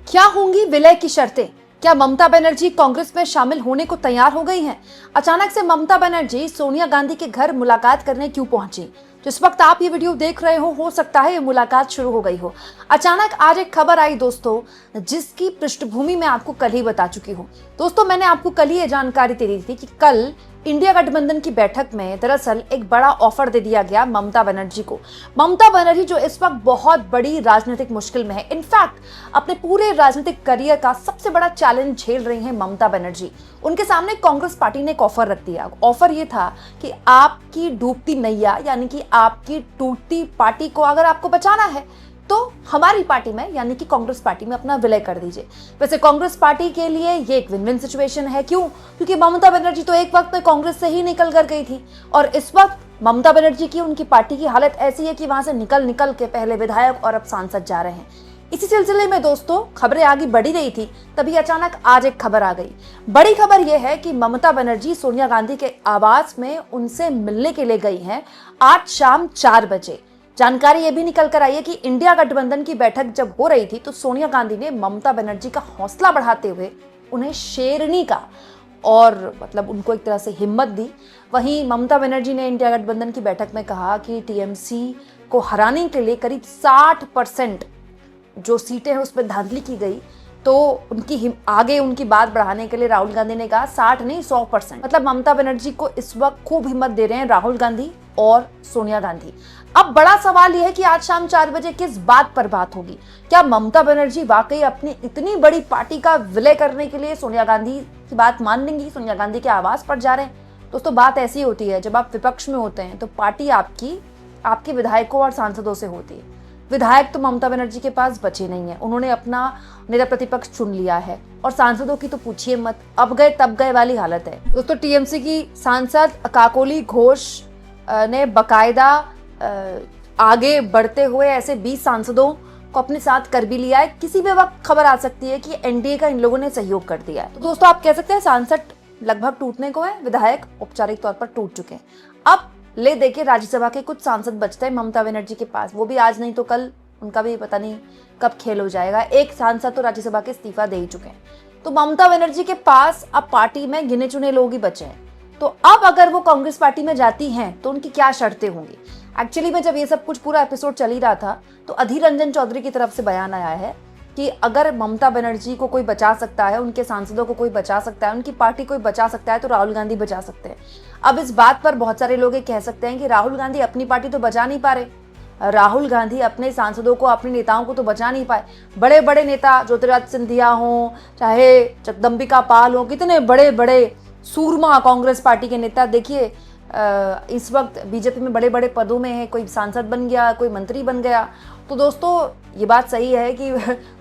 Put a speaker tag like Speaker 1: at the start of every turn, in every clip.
Speaker 1: क्या होंगी विलय की शर्तें? क्या ममता बनर्जी कांग्रेस में शामिल होने को तैयार हो गई हैं? अचानक से ममता बनर्जी सोनिया गांधी के घर मुलाकात करने क्यों पहुंची? जिस वक्त आप ये वीडियो देख रहे हो सकता है ये मुलाकात शुरू हो गई हो। अचानक आज एक खबर आई दोस्तों, जिसकी पृष्ठभूमि मैं आपको कल ही बता चुकी हूँ। दोस्तों, मैंने आपको कल ही ये जानकारी दे दी थी कि कल इंडिया गठबंधन की बैठक में दरअसल एक बड़ा ऑफर दे दिया गया ममता बनर्जी को। ममता बनर्जी जो इस वक्त बहुत बड़ी राजनीतिक मुश्किल में है, इनफैक्ट अपने पूरे राजनीतिक करियर का सबसे बड़ा चैलेंज झेल रही हैं ममता बनर्जी। उनके सामने कांग्रेस पार्टी ने एक ऑफर रख दिया। ऑफर ये था कि आपकी डूबती नैया यानी कि आपकी टूटती पार्टी को अगर आपको बचाना है तो हमारी पार्टी में यानी कि कांग्रेस पार्टी में अपना विलय कर दीजिए। वैसे कांग्रेस पार्टी के लिए ये एक विन विन सिचुएशन है। क्यों? क्योंकि ममता बनर्जी तो एक वक्त में कांग्रेस से ही निकल कर गई थी और इस वक्त ममता बनर्जी की उनकी पार्टी की हालत ऐसी है कि वहां से निकल के पहले विधायक और अब सांसद जा रहे हैं। इसी सिलसिले में दोस्तों खबरें आगे बढ़ी रही थी, तभी अचानक आज एक खबर आ गई। बड़ी खबर यह है कि ममता बनर्जी सोनिया गांधी के आवास में उनसे मिलने के लिए गई हैं आज शाम 4 बजे। जानकारी यह भी निकल कर आई है कि इंडिया गठबंधन की बैठक जब हो रही थी तो सोनिया गांधी ने ममता बनर्जी का हौसला बढ़ाते हुए उन्हें शेरनी का और मतलब उनको एक तरह से हिम्मत दी। वहीं ममता बनर्जी ने इंडिया गठबंधन की बैठक में कहा कि टीएमसी को हराने के लिए करीब 60% जो सीटें हैं उसमें धांधली की गई, तो आगे उनकी बात बढ़ाने के लिए राहुल गांधी ने कहा 60 नहीं 100%। मतलब ममता बनर्जी को इस वक्त खूब हिम्मत दे रहे हैं राहुल गांधी और सोनिया गांधी। अब बड़ा सवाल यह है कि आज शाम 4 बजे किस बात पर बात होगी। क्या ममता बनर्जी वाकई अपनी इतनी बड़ी पार्टी का विलय करने के लिए सोनिया गांधी की बात मान लेंगी, सोनिया गांधी के आवास पर जा रहे हैं? दोस्तों, बात ऐसी होती है, जब आप विपक्ष में होते हैं तो पार्टी आपके विधायकों और सांसदों से होती है। विधायक तो ममता बनर्जी के पास बचे नहीं है, उन्होंने अपना नेता प्रतिपक्ष चुन लिया है और सांसदों की तो पूछिए मत, अब गए तब गए वाली हालत है। दोस्तों, टीएमसी की सांसद काकोली घोष ने बकायदा आगे बढ़ते हुए ऐसे 20 सांसदों को अपने साथ कर भी लिया है। किसी भी वक्त खबर आ सकती है कि एनडीए का इन लोगों ने सहयोग कर दिया है। तो दोस्तों, आप कह सकते हैं सांसद लगभग टूटने को है, विधायक औपचारिक तौर पर टूट चुके हैं। अब ले देखिए राज्यसभा के कुछ सांसद बचते हैं ममता बनर्जी के पास, वो भी आज नहीं तो कल, उनका भी पता नहीं कब खेल हो जाएगा। एक सांसद तो राज्यसभा के इस्तीफा दे ही चुके हैं। तो ममता बनर्जी के पास अब पार्टी में गिने चुने लोग ही बचे हैं। तो अब अगर वो कांग्रेस पार्टी में जाती हैं तो उनकी क्या शर्तें होंगी? एक्चुअली में जब ये सब कुछ पूरा एपिसोड चल ही रहा था तो अधीर रंजन चौधरी की तरफ से बयान आया है कि अगर ममता बनर्जी को कोई बचा सकता है, उनके सांसदों को कोई बचा सकता है, उनकी पार्टी कोई बचा सकता है तो राहुल गांधी बचा सकते हैं। अब इस बात पर बहुत सारे लोग ये कह सकते हैं कि राहुल गांधी अपनी पार्टी तो बचा नहीं पा रहे, राहुल गांधी अपने सांसदों को, अपने नेताओं को तो बचा नहीं पाए। बड़े बड़े नेता ज्योतिरादित्य सिंधिया हो, चाहे जगदम्बिका पाल हो, कितने बड़े बड़े सूरमा कांग्रेस पार्टी के नेता देखिए इस वक्त बीजेपी में बड़े बड़े पदों में है। कोई सांसद बन गया, कोई मंत्री बन गया। तो दोस्तों, ये बात सही है कि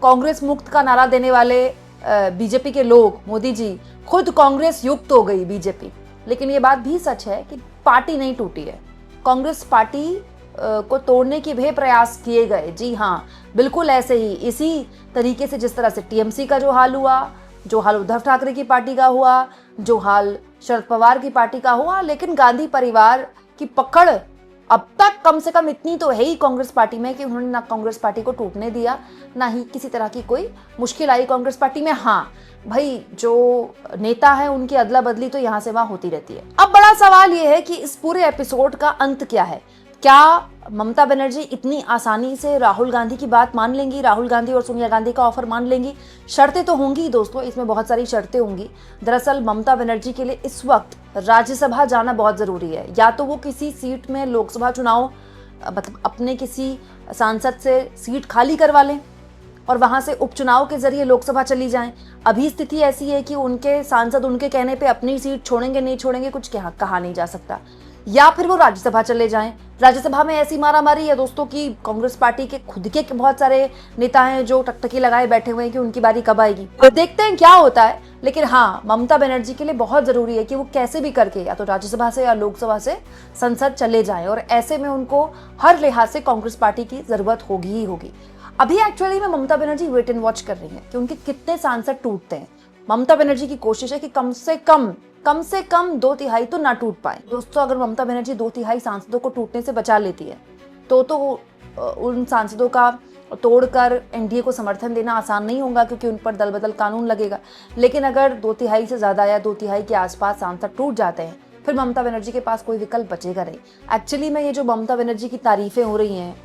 Speaker 1: कांग्रेस मुक्त का नारा देने वाले बीजेपी के लोग, मोदी जी खुद कांग्रेस युक्त हो गई बीजेपी। लेकिन ये बात भी सच है कि पार्टी नहीं टूटी है, कांग्रेस पार्टी को तोड़ने के भी प्रयास किए गए। जी हाँ, बिल्कुल ऐसे ही, इसी तरीके से जिस तरह से टीएमसी का जो हाल हुआ, जो हाल उद्धव ठाकरे की पार्टी का हुआ, जो हाल शरद पवार की पार्टी का हुआ। लेकिन गांधी परिवार की पकड़ अब तक कम से कम इतनी तो है ही कांग्रेस पार्टी में कि उन्होंने ना कांग्रेस पार्टी को टूटने दिया, ना ही किसी तरह की कोई मुश्किल आई कांग्रेस पार्टी में। हाँ भाई, जो नेता है उनकी अदला बदली तो यहाँ से वहां होती रहती है। अब बड़ा सवाल यह है कि इस पूरे एपिसोड का अंत क्या है? क्या ममता बनर्जी इतनी आसानी से राहुल गांधी की बात मान लेंगी, राहुल गांधी और सोनिया गांधी का ऑफर मान लेंगी? शर्तें तो होंगी दोस्तों, इसमें बहुत सारी शर्तें होंगी। दरअसल ममता बनर्जी के लिए इस वक्त राज्यसभा जाना बहुत जरूरी है। या तो वो किसी सीट में लोकसभा चुनाव मतलब अपने किसी सांसद से सीट खाली करवा लें और वहां से उपचुनाव के जरिए लोकसभा चली जाएं। अभी स्थिति ऐसी है कि उनके सांसद उनके कहने पे अपनी सीट छोड़ेंगे नहीं छोड़ेंगे कुछ कहा नहीं जा सकता। या फिर वो राज्यसभा चले जाएं। राज्यसभा में ऐसी मारामारी है दोस्तों कि कांग्रेस पार्टी के खुद के बहुत सारे नेता हैं जो टकटकी लगाए बैठे हुए हैं कि उनकी बारी कब आएगी। तो देखते हैं क्या होता है। लेकिन हाँ, ममता बनर्जी के लिए बहुत जरूरी है कि वो कैसे भी करके या तो राज्यसभा से या लोकसभा से संसद चले जाएं और ऐसे में उनको हर लिहाज से कांग्रेस पार्टी की जरूरत होगी ही होगी। अभी एक्चुअली में Mamata Banerjee wait and watch कर रही है कि उनके कितने सांसद टूटते हैं। ममता बनर्जी की कोशिश है कि कम से कम 2/3 तो ना टूट पाए। दोस्तों, अगर ममता बनर्जी 2/3 सांसदों को टूटने से बचा लेती है तो उन सांसदों का तोड़कर एनडीए को समर्थन देना आसान नहीं होगा, क्योंकि उन पर दल बदल कानून लगेगा। लेकिन अगर 2/3 से ज़्यादा या 2/3 के आसपास सांसद टूट जाते हैं, फिर ममता बनर्जी के पास कोई विकल्प बचेगा नहीं। एक्चुअली में ये जो ममता बनर्जी की तारीफें हो रही हैं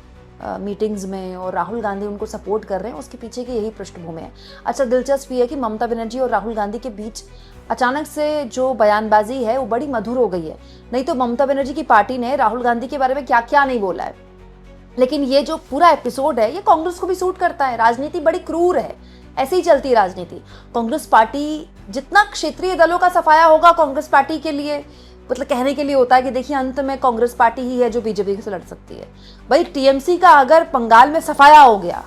Speaker 1: मीटिंग्स में और राहुल गांधी उनको सपोर्ट कर रहे हैं, उसके पीछे की यही पृष्ठभूमि है। अच्छा, दिलचस्प ये है कि ममता बनर्जी और राहुल गांधी के बीच अचानक से जो बयानबाजी है वो बड़ी मधुर हो गई है। नहीं तो ममता बनर्जी की पार्टी ने राहुल गांधी के बारे में क्या क्या नहीं बोला है, लेकिन ये जो पूरा एपिसोड है ये कांग्रेस को भी सूट करता है। राजनीति बड़ी क्रूर है, ऐसे ही चलती है राजनीति। कांग्रेस पार्टी जितना क्षेत्रीय दलों का सफाया होगा कांग्रेस पार्टी के लिए, मतलब कहने के लिए होता है कि देखिए अंत में कांग्रेस पार्टी ही है जो बीजेपी से लड़ सकती है। भाई टीएमसी का अगर बंगाल में सफाया हो गया,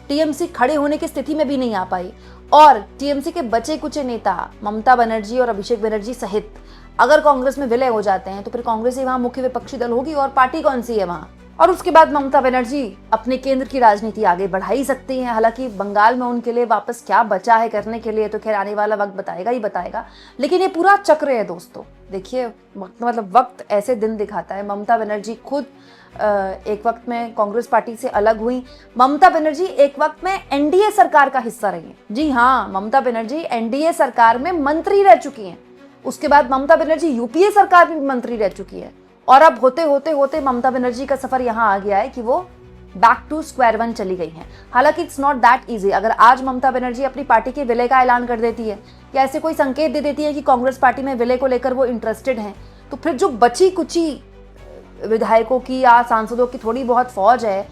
Speaker 1: टीएमसी खड़े होने की स्थिति में भी नहीं आ पाई, और टीएमसी के बचे कुचे नेता ममता बनर्जी और अभिषेक बनर्जी सहित अगर कांग्रेस में विलय हो जाते हैं, तो फिर कांग्रेस ही वहां मुख्य विपक्षी दल होगी और पार्टी कौन सी है वहां। और उसके बाद ममता बनर्जी अपने केंद्र की राजनीति आगे बढ़ा ही सकती हैं। हालांकि बंगाल में उनके लिए वापस क्या बचा है करने के लिए तो खैर आने वाला वक्त बताएगा ही बताएगा, लेकिन ये पूरा चक्र है दोस्तों। देखिए वक्त ऐसे दिन दिखाता है। ममता बनर्जी खुद एक वक्त में कांग्रेस पार्टी से अलग हुई। ममता बनर्जी एक वक्त में एनडीए सरकार का हिस्सा रही है। जी हाँ, ममता बनर्जी एनडीए सरकार में मंत्री रह चुकी हैं। उसके बाद ममता बनर्जी यूपीए सरकार में मंत्री रह चुकी है, और अब होते होते होते ममता बनर्जी का सफर यहाँ आ गया है कि वो बैक टू स्क्वायर वन चली गई हैं। हालांकि इट्स नॉट दैट इजी। अगर आज ममता बनर्जी अपनी पार्टी के विलय का ऐलान कर देती है या ऐसे कोई संकेत दे देती है कि कांग्रेस पार्टी में विलय को लेकर वो इंटरेस्टेड हैं, तो फिर जो बची कुची विधायकों की या सांसदों की थोड़ी बहुत फौज है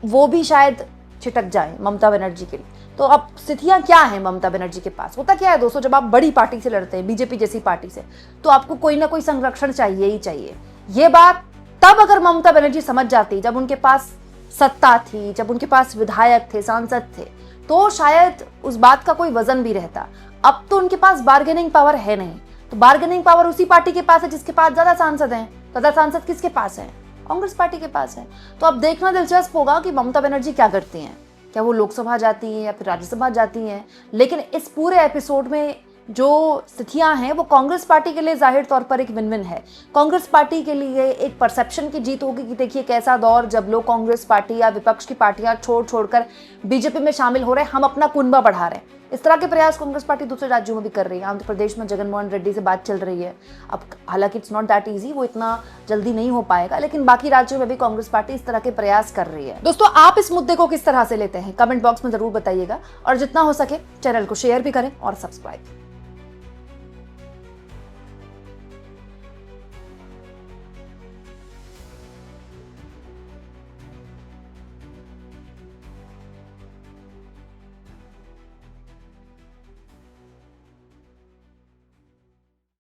Speaker 1: वो भी शायद छिटक जाए ममता बनर्जी के लिए। तो अब स्थितियां क्या हैं ममता बनर्जी के पास? होता क्या है दोस्तों, जब आप बड़ी पार्टी से लड़ते हैं, बीजेपी जैसी पार्टी से, तो आपको कोई ना कोई संरक्षण चाहिए ही चाहिए। ये बात तब अगर ममता बनर्जी समझ जाती जब उनके पास सत्ता थी, जब उनके पास विधायक थे, सांसद थे, तो शायद उस बात का कोई वजन भी रहता। अब तो उनके पास बार्गेनिंग पावर है नहीं, तो बार्गेनिंग पावर उसी पार्टी के पास है जिसके पास ज्यादा सांसद हैं। ज्यादा सांसद किसके पास है? कांग्रेस पार्टी के पास है। तो अब देखना दिलचस्प होगा कि ममता बनर्जी क्या करती हैं। क्या वो लोकसभा जाती हैं या फिर राज्यसभा जाती हैं? लेकिन इस पूरे एपिसोड में जो स्थितियां हैं वो कांग्रेस पार्टी के लिए जाहिर तौर पर एक विन विन है। कांग्रेस पार्टी के लिए एक परसेप्शन की जीत होगी कि देखिए कैसा दौर जब लोग कांग्रेस पार्टी या विपक्ष की पार्टियां छोड़कर बीजेपी में शामिल हो रहे हैं, हम अपना कुनबा बढ़ा रहे हैं। इस तरह के प्रयास कांग्रेस पार्टी दूसरे राज्यों में भी कर रही है। आंध्र प्रदेश में जगनमोहन रेड्डी से बात चल रही है। अब हालांकि इट्स नॉट दैट इजी, वो इतना जल्दी नहीं हो पाएगा, लेकिन बाकी राज्यों में भी कांग्रेस पार्टी इस तरह के प्रयास कर रही है। दोस्तों, आप इस मुद्दे को किस तरह से लेते हैं कमेंट बॉक्स में जरूर बताइएगा, और जितना हो सके चैनल को शेयर भी करें और सब्सक्राइब।